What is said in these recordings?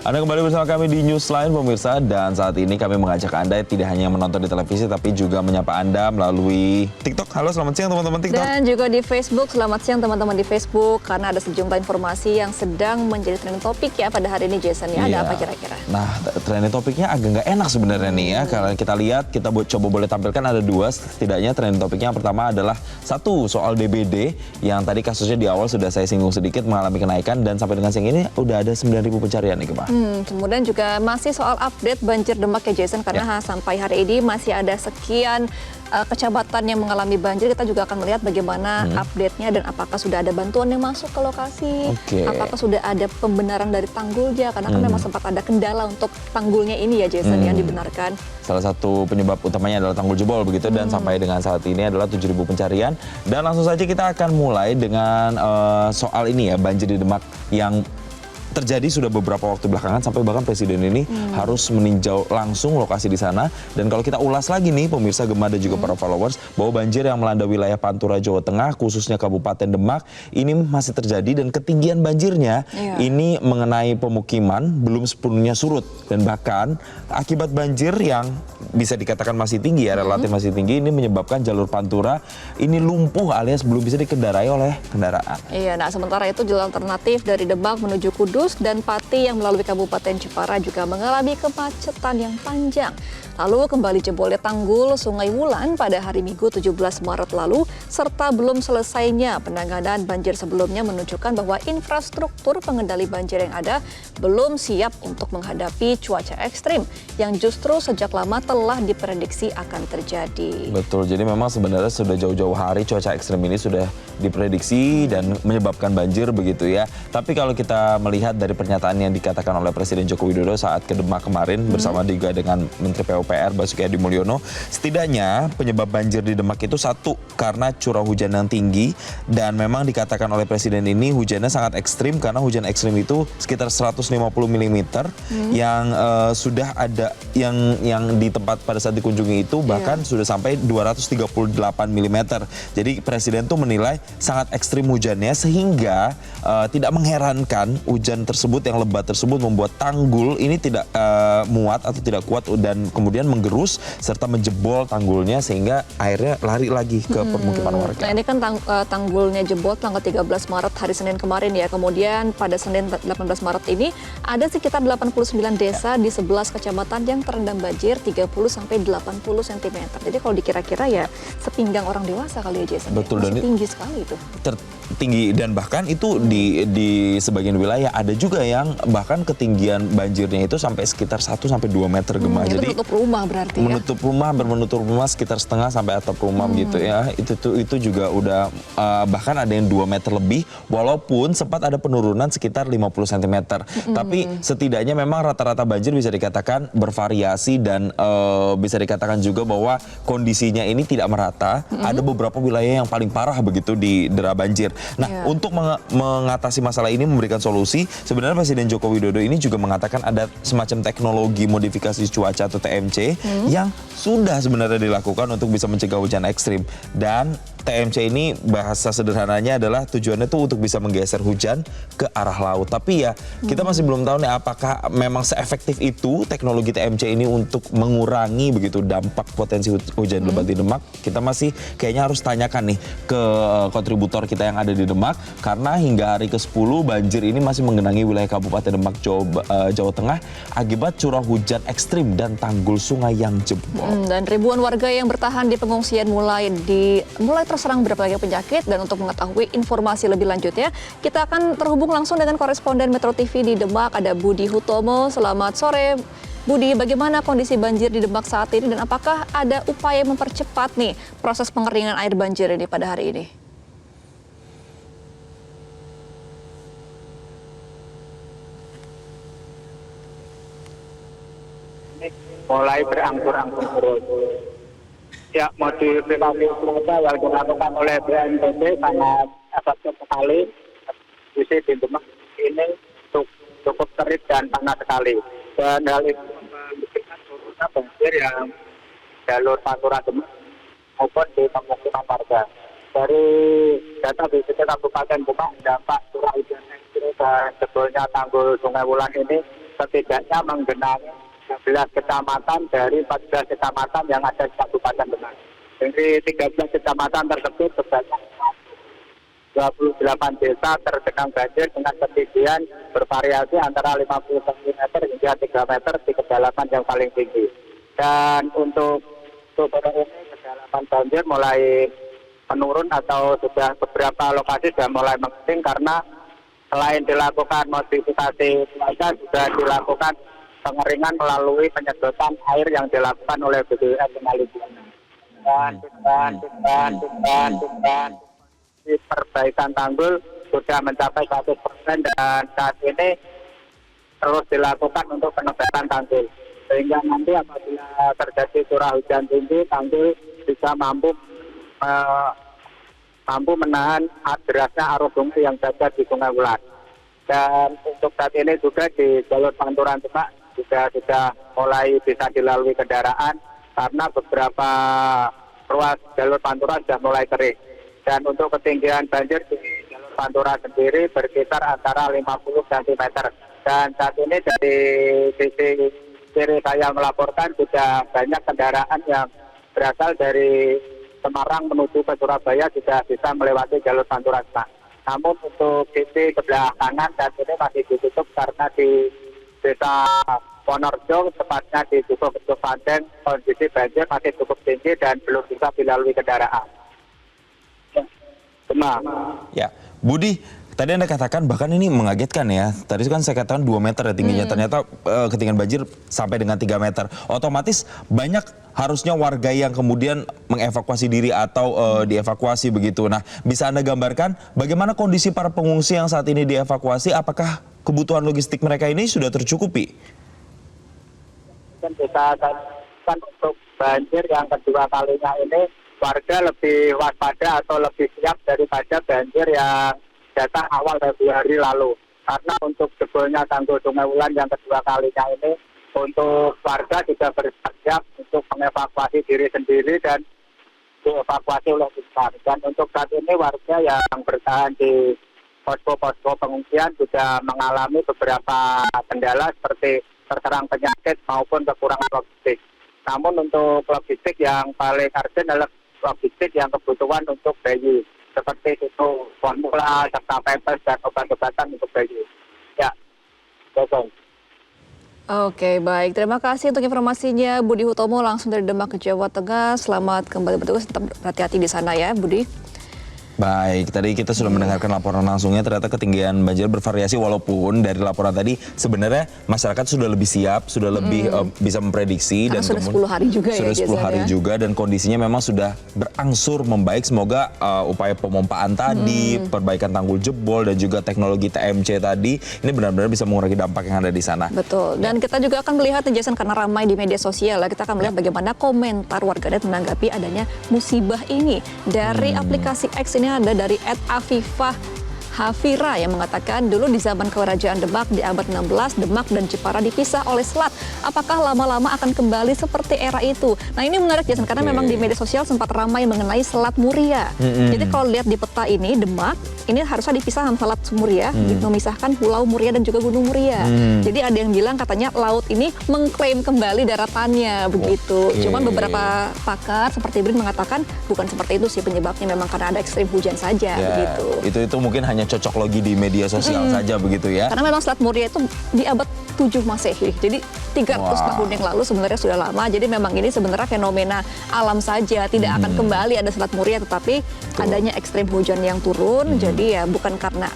Anda kembali bersama kami di Newsline pemirsa, dan saat ini kami mengajak Anda tidak hanya menonton di televisi tapi juga menyapa Anda melalui TikTok. Halo, selamat siang teman-teman TikTok. Dan juga di Facebook. Selamat siang teman-teman di Facebook, karena ada sejumlah informasi yang sedang menjadi trending topik ya pada hari ini, Jason. Ya, ada apa kira-kira? Nah, trending topiknya agak nggak enak sebenarnya nih ya. Kalau kita lihat, kita coba boleh tampilkan ada dua setidaknya trending topiknya. Yang pertama adalah satu soal DBD yang tadi kasusnya di awal sudah saya singgung sedikit mengalami kenaikan, dan sampai dengan siang ini udah ada 9.000 pencarian nih, Kemah. Kemudian juga masih soal update banjir Demak ya, Jason, karena sampai hari ini masih ada sekian kecamatan yang mengalami banjir. Kita juga akan melihat bagaimana update-nya dan apakah sudah ada bantuan yang masuk ke lokasi, apakah sudah ada pembenaran dari tanggulnya, karena kan memang sempat ada kendala untuk tanggulnya ini ya, Jason, yang dibenarkan. Salah satu penyebab utamanya adalah tanggul jebol begitu, dan sampai dengan saat ini adalah 7.000 pencarian. Dan langsung saja kita akan mulai dengan soal ini ya, banjir di Demak yang terjadi sudah beberapa waktu belakangan, sampai bahkan Presiden ini harus meninjau langsung lokasi di sana. Dan kalau kita ulas lagi nih pemirsa Gema dan juga para followers, bahwa banjir yang melanda wilayah Pantura Jawa Tengah khususnya Kabupaten Demak ini masih terjadi, dan ketinggian banjirnya ini mengenai pemukiman belum sepenuhnya surut, dan bahkan akibat banjir yang bisa dikatakan masih tinggi ya, relatif masih tinggi, ini menyebabkan jalur Pantura ini lumpuh alias belum bisa dikendarai oleh kendaraan. Iya, nah sementara itu jalan alternatif dari Demak menuju Kudus dan Pati yang melalui Kabupaten Jepara juga mengalami kemacetan yang panjang. Lalu kembali jebolnya tanggul Sungai Wulan pada hari Minggu 17 Maret lalu, serta belum selesainya penanganan banjir sebelumnya menunjukkan bahwa infrastruktur pengendali banjir yang ada belum siap untuk menghadapi cuaca ekstrim yang justru sejak lama telah diprediksi akan terjadi. Betul, jadi memang sebenarnya sudah jauh-jauh hari cuaca ekstrim ini sudah diprediksi dan menyebabkan banjir begitu ya. Tapi kalau kita melihat dari pernyataan yang dikatakan oleh Presiden Joko Widodo saat ke Demak kemarin bersama juga dengan Menteri PUPR Basuki Hadi Mulyono, setidaknya penyebab banjir di Demak itu satu karena curah hujan yang tinggi, dan memang dikatakan oleh Presiden ini hujannya sangat ekstrim karena hujan ekstrim itu sekitar 150 mm yang sudah ada yang di tempat pada saat dikunjungi itu bahkan sudah sampai 238 mm. Jadi Presiden tuh menilai sangat ekstrim hujannya, sehingga tidak mengherankan hujan tersebut yang lebat tersebut membuat tanggul ini tidak muat atau tidak kuat dan kemudian menggerus serta menjebol tanggulnya, sehingga airnya lari lagi ke permukiman warga. Nah, ini kan tanggulnya jebol tanggal 13 Maret hari Senin kemarin ya. Kemudian pada Senin 18 Maret ini ada sekitar 89 desa di 11 kecamatan yang terendam banjir 30 sampai 80 cm. Jadi kalau dikira-kira ya sepinggang orang dewasa kali ya, Jason. Betul, dan tinggi sekali itu. Tertinggi, dan bahkan itu di sebagian wilayah ada juga yang bahkan ketinggian banjirnya itu sampai sekitar 1 sampai 2 meter Gema. Jadi menutup rumah berarti ya. Menutup rumah sekitar setengah sampai atap rumah gitu ya. Itu juga udah bahkan ada yang 2 meter lebih, walaupun sempat ada penurunan sekitar 50 cm. Tapi setidaknya memang rata-rata banjir bisa dikatakan bervariasi, dan bisa dikatakan juga bahwa kondisinya ini tidak merata. Ada beberapa wilayah yang paling parah begitu di dera banjir. Nah, untuk mengatasi masalah ini, memberikan solusi, sebenarnya Presiden Joko Widodo ini juga mengatakan ada semacam teknologi modifikasi cuaca atau TMC yang sudah sebenarnya dilakukan untuk bisa mencegah hujan ekstrim. Dan TMC ini bahasa sederhananya adalah tujuannya tuh untuk bisa menggeser hujan ke arah laut. Tapi ya kita masih belum tahu nih apakah memang seefektif itu teknologi TMC ini untuk mengurangi begitu dampak potensi hujan lebat di Demak. Kita masih kayaknya harus tanyakan nih ke kontributor kita yang ada di Demak, karena hingga hari ke-10 banjir ini masih menggenangi wilayah Kabupaten Demak Jawa Tengah akibat curah hujan ekstrim dan tanggul sungai yang jebol. Dan ribuan warga yang bertahan di pengungsian mulai terserang berbagai penyakit. Dan untuk mengetahui informasi lebih lanjutnya, kita akan terhubung langsung dengan koresponden Metro TV di Demak, ada Budi Hutomo. Selamat sore Budi, bagaimana kondisi banjir di Demak saat ini, dan apakah ada upaya mempercepat nih proses pengeringan air banjir ini pada hari ini? Mulai berangsur-angsur turun. Ya, modifikasi cuaca yang dilakukan oleh BNPB sangat efektif sekali. Kondisi di Demak ini cukup terik dan panas sekali. Dan hal itu menunjukkan turunnya banjir yang jalur Pantura Demak maupun di pemukiman warga. Dari data BPBD Kabupaten Demak, dampak curah hujan ekstrim dan jebolnya tanggul Sungai Wulan ini setidaknya menggenangi 11 kecamatan dari 14 kecamatan yang ada di Kabupaten Demak. Dari 13 kecamatan tersebut sebanyak 28 desa tergenang banjir dengan ketinggian bervariasi antara 50 cm hingga 3 meter di kedalaman yang paling tinggi. Dan untuk sore ini kedalaman banjir mulai menurun atau sudah beberapa lokasi sudah mulai mengering karena selain dilakukan modifikasi cuaca juga dilakukan pengeringan melalui penyedotan air yang dilakukan oleh BPWN kembali. Dan perbaikan tanggul sudah mencapai 100% dan saat ini terus dilakukan untuk penebakan tanggul. Sehingga nanti apabila terjadi curah hujan tinggi, tanggul bisa mampu menahan derasnya arus sungai yang ada di Sungai Wulan. Dan untuk saat ini juga di jalur Pantura Demak juga sudah mulai bisa dilalui kendaraan karena beberapa ruas jalur Pantura sudah mulai kering. Dan untuk ketinggian banjir di jalur Pantura sendiri berkisar antara 50 cm. Dan saat ini dari sisi kiri saya melaporkan sudah banyak kendaraan yang berasal dari Semarang menuju ke Surabaya sudah bisa melewati jalur Pantura. Namun untuk sisi sebelah kanan saat ini masih ditutup karena di desa Ponorjo, tepatnya di Dukuh Panten, kondisi banjir masih cukup tinggi dan belum bisa dilalui kendaraan. Ya, Budi, tadi Anda katakan bahkan ini mengagetkan ya. Tadi kan saya katakan 2 meter ya tingginya. Ternyata ketinggian banjir sampai dengan 3 meter. Otomatis banyak harusnya warga yang kemudian mengevakuasi diri atau dievakuasi begitu. Nah, bisa Anda gambarkan bagaimana kondisi para pengungsi yang saat ini dievakuasi? Apakah kebutuhan logistik mereka ini sudah tercukupi? Dan kita kan untuk banjir yang kedua kalinya ini, warga lebih waspada atau lebih siap daripada banjir yang datang awal Februari lalu. Karena untuk jebolnya tanggul Sungai Wulan yang kedua kalinya ini, untuk warga juga bersiap untuk mengevakuasi diri sendiri dan dievakuasi oleh tim. Dan untuk saat ini warga yang bertahan di posko-posko pengungsian sudah mengalami beberapa kendala seperti terserang penyakit maupun kekurangan logistik. Namun untuk logistik yang paling urgent adalah logistik yang kebutuhan untuk bayi, seperti itu formula, serta pampers dan obat-obatan untuk bayi. Ya, betul. Oke, baik. Terima kasih untuk informasinya, Budi Hutomo langsung dari Demak ke Jawa Tengah. Selamat kembali bertugas, tetap berhati-hati di sana ya, Budi. Baik, tadi kita sudah mendengarkan laporan langsungnya. Ternyata ketinggian banjir bervariasi, walaupun dari laporan tadi sebenarnya masyarakat sudah lebih siap, sudah lebih bisa memprediksi. Karena dan sudah 10 hari juga sudah ya. 10 hari juga dan kondisinya memang sudah berangsur membaik. Semoga upaya pemompaan tadi, perbaikan tanggul jebol dan juga teknologi TMC tadi ini benar-benar bisa mengurangi dampak yang ada di sana. Betul. Dan kita juga akan melihat Jason karena ramai di media sosial ya. Kita akan melihat bagaimana komentar warganet menanggapi adanya musibah ini. Dari aplikasi X ini ada dari @afifah Hafira yang mengatakan dulu di zaman kerajaan Demak di abad 16 Demak dan Jepara dipisah oleh selat. Apakah lama-lama akan kembali seperti era itu? Nah ini menarik Jason karena memang di media sosial sempat ramai mengenai Selat Muria. Jadi kalau lihat di peta ini Demak ini harusnya dipisah sama Selat Muria, memisahkan Pulau Muria dan juga Gunung Muria. Jadi ada yang bilang katanya laut ini mengklaim kembali daratannya begitu. Cuman beberapa pakar seperti Brin mengatakan bukan seperti itu sih penyebabnya, memang karena ada ekstrim hujan saja begitu. Itu mungkin hanya cocok logi di media sosial saja begitu ya. Karena memang Selat Muria itu di abad 7 Masehi. Jadi 300 tahun yang lalu sebenarnya sudah lama. Jadi memang ini sebenarnya fenomena alam saja, tidak akan kembali ada Selat Muria, tetapi adanya ekstrim hujan yang turun. Jadi ya bukan karena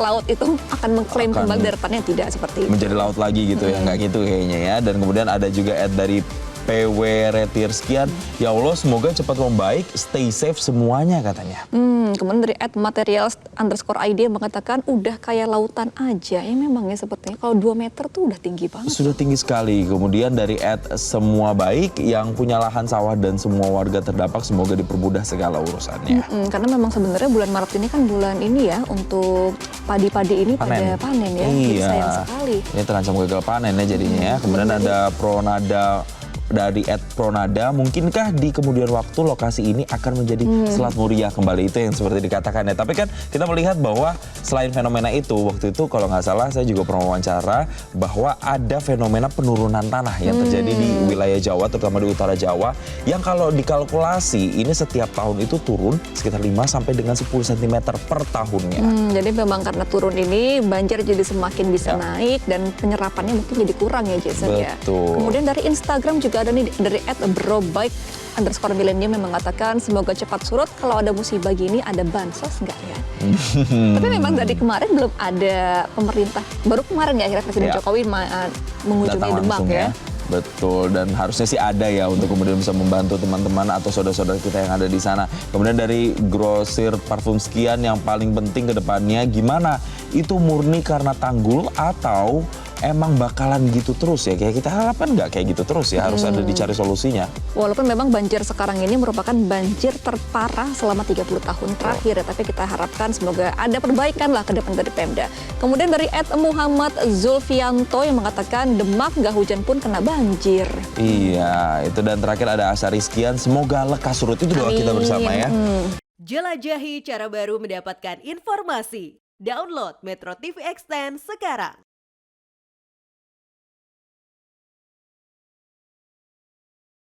laut itu akan mengklaim kembali daratannya, tidak seperti itu. Menjadi laut lagi gitu ya, nggak gitu kayaknya ya. Dan kemudian ada juga dari PW Retirskian, ya Allah semoga cepat membaik, stay safe semuanya katanya. Kemudian dari @materials_id mengatakan udah kayak lautan aja. Ya memang ya sepertinya kalau 2 meter tuh udah tinggi banget. Sudah tinggi sekali. Kemudian dari @semua baik yang punya lahan sawah dan semua warga terdampak semoga dipermudah segala urusannya. Karena memang sebenarnya bulan Maret ini kan bulan ini ya untuk padi-padi ini pada panen ya. Jadi sayang sekali. Ini terancam gagal panen ya jadinya ya. Kemudian ada Pronada dari @pronada, mungkinkah di kemudian waktu lokasi ini akan menjadi Selat Muria kembali, itu yang seperti dikatakan ya. Tapi kan kita melihat bahwa selain fenomena itu, waktu itu kalau nggak salah saya juga pernah wawancara bahwa ada fenomena penurunan tanah yang terjadi di wilayah Jawa, terutama di utara Jawa, yang kalau dikalkulasi ini setiap tahun itu turun sekitar 5 sampai dengan 10 cm per tahunnya. Jadi memang karena turun ini banjir jadi semakin bisa naik dan penyerapannya mungkin jadi kurang ya Jason ya. Betul. Kemudian dari Instagram juga ada nih dari @brobike_millennium yang mengatakan semoga cepat surut, kalau ada musibah gini ada bansos nggak ya? Tapi memang dari kemarin belum ada pemerintah, baru kemarin ya akhirnya Presiden Jokowi mengunjungi Datang Demak langsung ya. Betul, dan harusnya sih ada ya untuk kemudian bisa membantu teman-teman atau saudara-saudara kita yang ada di sana. Kemudian dari grosir parfum sekian, yang paling penting ke depannya gimana? Itu murni karena tanggul atau emang bakalan gitu terus ya? Kayak kita harapkan nggak kayak gitu terus ya, harus ada dicari solusinya. Walaupun memang banjir sekarang ini merupakan banjir terparah selama 30 tahun terakhir ya, tapi kita harapkan semoga ada perbaikan lah ke depan dari Pemda. Kemudian dari @Muhammad Zulfianto yang mengatakan Demak nggak hujan pun kena banjir. Iya, itu, dan terakhir ada Asa Rizkian, semoga lekas surut, itu doa kita bersama ya. Jelajahi cara baru mendapatkan informasi. Download Metro TV Extend sekarang.